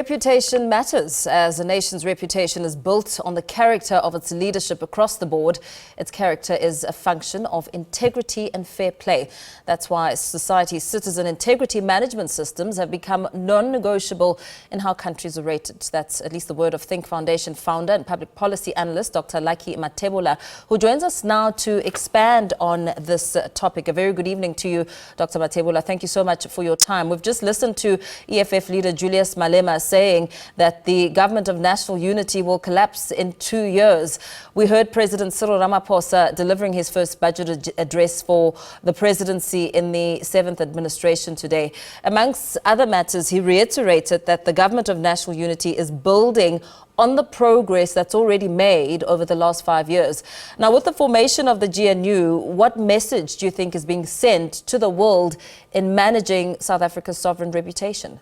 Reputation matters, as a nation's reputation is built on the character of its leadership across the board. Its character is a function of integrity and fair play. That's why society's citizen integrity management systems have become non-negotiable in how countries are rated. That's at least the word of Think Foundation founder and public policy analyst, Dr. Lucky Mathebula, who joins us now to expand on this topic. A very good evening to you, Dr. Mathebula. Thank you so much for your time. We've just listened to EFF leader Julius Malema saying that the government of national unity will collapse in 2 years. We heard President Cyril Ramaphosa delivering his first budget address for the presidency in the 7th administration today. Amongst other matters, he reiterated that the government of national unity is building on the progress that's already made over the last 5 years. Now, with the formation of the GNU, what message do you think is being sent to the world in managing South Africa's sovereign reputation?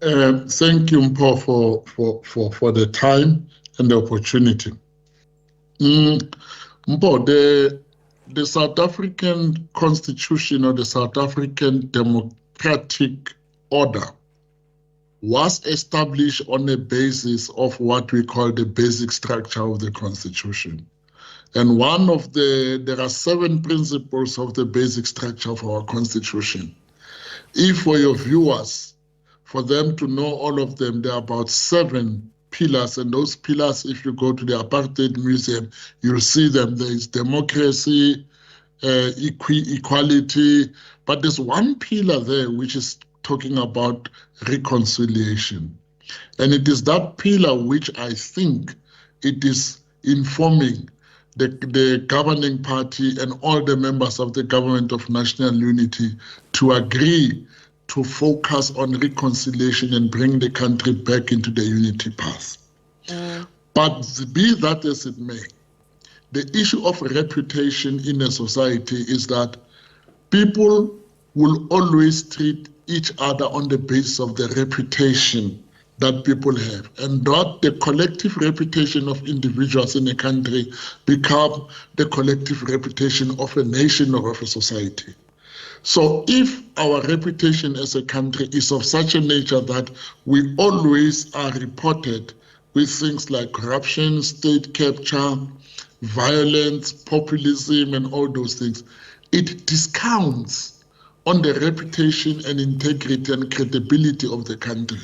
Thank you, Mpo, for the time and the opportunity. Mpo, the South African Constitution or the South African democratic order was established on a basis of what we call the basic structure of the Constitution. And there are 7 principles of the basic structure of our Constitution. If for your viewers, for them to know all of them, there are about 7 pillars, and those pillars, if you go to the Apartheid Museum, you'll see them. There is democracy, equality, but there's one pillar there which is talking about reconciliation. And it is that pillar which I think it is informing the governing party and all the members of the government of national unity to agree to focus on reconciliation and bring the country back into the unity path. But be that as it may, the issue of reputation in a society is that people will always treat each other on the basis of the reputation that people have, and not the collective reputation of individuals in a country become the collective reputation of a nation or of a society. So if our reputation as a country is of such a nature that we always are reported with things like corruption, state capture, violence, populism, and all those things, it discounts on the reputation and integrity and credibility of the country.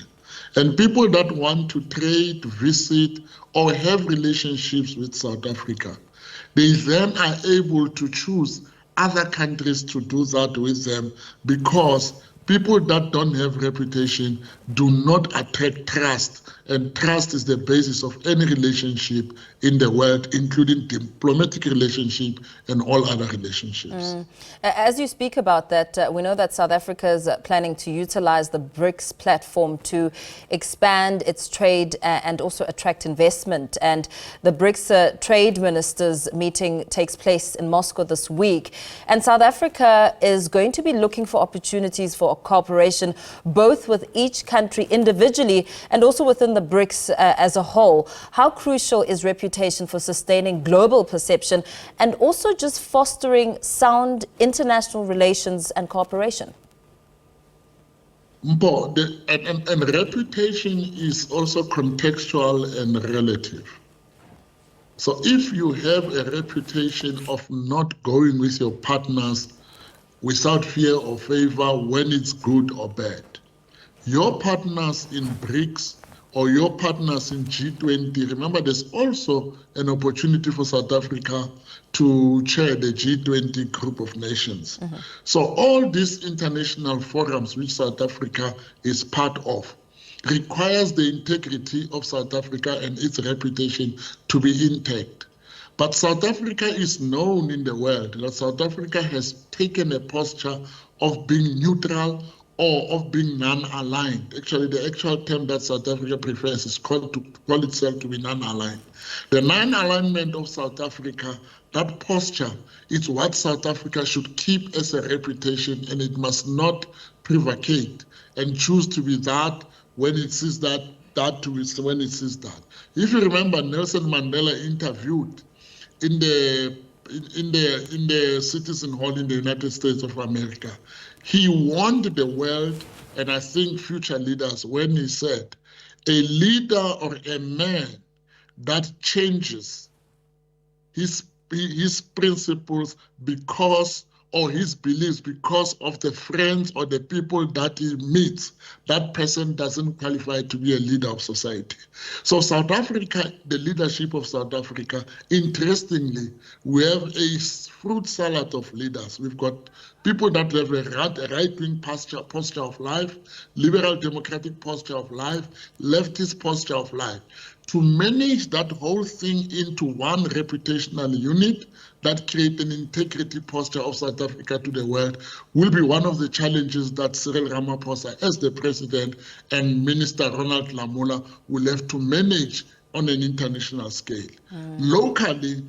And people that want to trade, visit, or have relationships with South Africa, they then are able to choose other countries to do that with them, because people that don't have reputation do not attract trust, and trust is the basis of any relationship in the world, including diplomatic relationship and all other relationships. As you speak about that, we know that South Africa is planning to utilize the BRICS platform to expand its trade and also attract investment. And the BRICS trade ministers meeting takes place in Moscow this week. And South Africa is going to be looking for opportunities for cooperation, both with each country individually and also within the BRICS as a whole. How crucial is reputation for sustaining global perception and also just fostering sound international relations and cooperation? And reputation is also contextual and relative. So if you have a reputation of not going with your partners without fear or favor when it's good or bad, your partners in BRICS or your partners in G20, remember there's also an opportunity for South Africa to chair the G20 group of nations. So all these international forums which South Africa is part of requires the integrity of South Africa and its reputation to be intact. But South Africa is known in the world that South Africa has taken a posture of being neutral or of being non-aligned. Actually, the actual term that South Africa prefers is called to call itself to be non-aligned. The non-alignment of South Africa, that posture, is what South Africa should keep as a reputation, and it must not prevaricate and choose to be that when it sees that to be when it sees that. If you remember, Nelson Mandela interviewed in the Citizen Hall in the United States of America. He warned the world and I think future leaders, when he said, a leader or a man that changes his principles because, or his beliefs because of the friends or the people that he meets, that person doesn't qualify to be a leader of society. So South Africa, the leadership of South Africa, interestingly, we have a fruit salad of leaders. We've got people that have a right-wing posture of life, liberal democratic posture of life, leftist posture of life. To manage that whole thing into one reputational unit that create an integrity posture of South Africa to the world will be one of the challenges that Cyril Ramaphosa, as the president, and Minister Ronald Lamola will have to manage on an international scale. Locally,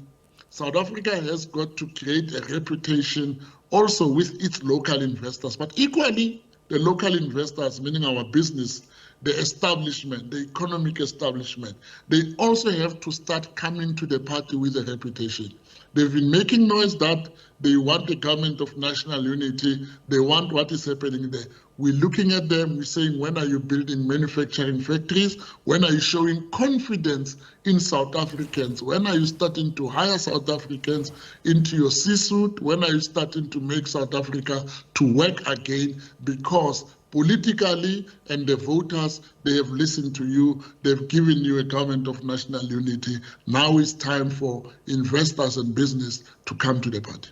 South Africa has got to create a reputation also with its local investors, but equally the local investors, meaning our business, the establishment, the economic establishment, they also have to start coming to the party with a reputation. They've been making noise that they want a government of national unity, they want what is happening there. We're looking at them, we're saying, when are you building manufacturing factories? When are you showing confidence in South Africans? When are you starting to hire South Africans into your C-suite? When are you starting to make South Africa to work again? Because politically, and the voters, they have listened to you, they've given you a government of national unity. Now it's time for investors and business to come to the party.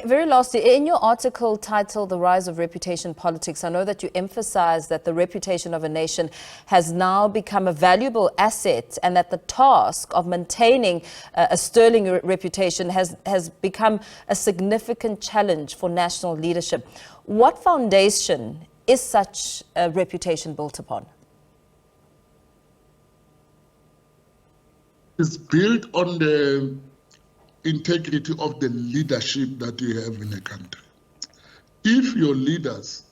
Very lastly, in your article titled The Rise of Reputation Politics, I know that you emphasize that the reputation of a nation has now become a valuable asset and that the task of maintaining a sterling reputation has become a significant challenge for national leadership. What foundation is such a reputation built upon? It's built on the integrity of the leadership that you have in a country. If your leaders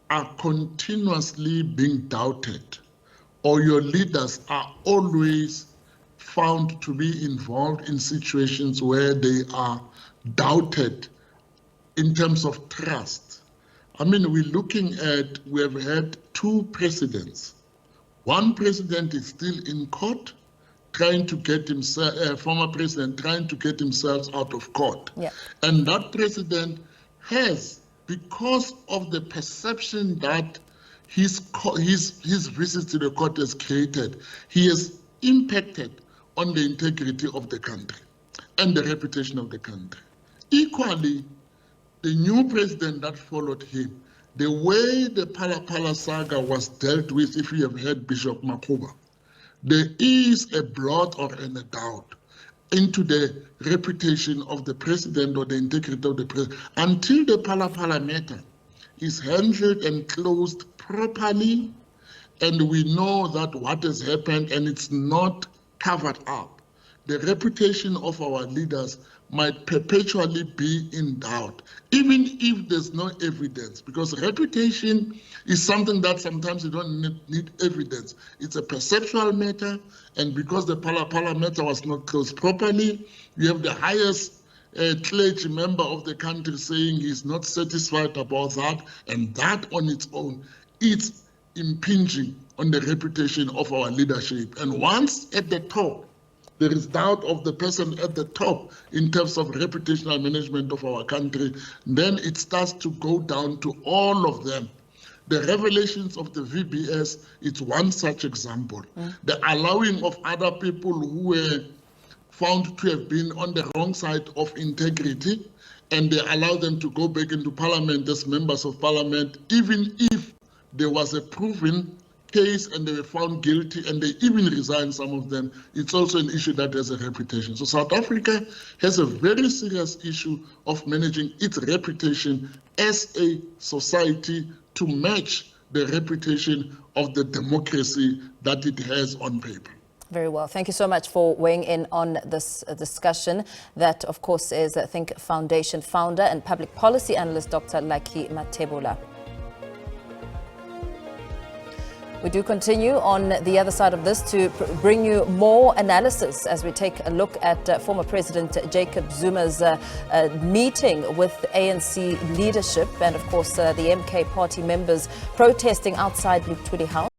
are continuously being doubted, or your leaders are always found to be involved in situations where they are doubted in terms of trust. I mean, we have had two presidents. One president is still in court, trying to get himself, former president trying to get himself out of court. Yeah. And that president has, because of the perception that his visits to the court has created, he has impacted on the integrity of the country and the reputation of the country. Equally, the new president that followed him, the way the Phala saga was dealt with, if you have heard Bishop Makhuba, there is a blot or a doubt into the reputation of the president or the integrity of the president until the Phala matter is handled and closed properly, and we know that what has happened and it's not covered up. The reputation of our leaders might perpetually be in doubt, even if there's no evidence, because reputation is something that sometimes you don't need evidence. It's a perceptual matter, and because the Phala matter was not closed properly, you have the highest clergy member of the country saying he's not satisfied about that, and that on its own, it's impinging on the reputation of our leadership. And once at the top, there is doubt of the person at the top in terms of reputational management of our country, then it starts to go down to all of them. The revelations of the VBS, it's one such example. The allowing of other people who were found to have been on the wrong side of integrity, and they allow them to go back into parliament as members of parliament, even if there was a proven case and they were found guilty and they even resigned, some of them. It's also an issue that has a reputation. So South Africa has a very serious issue of managing its reputation as a society to match the reputation of the democracy that it has on paper. Very well. Thank you so much for weighing in on this discussion. That, of course, is Think Foundation founder and public policy analyst, Dr. Lucky Mathebula. We do continue on the other side of this to bring you more analysis as we take a look at former President Jacob Zuma's meeting with ANC leadership and, of course, the MK party members protesting outside Luke House.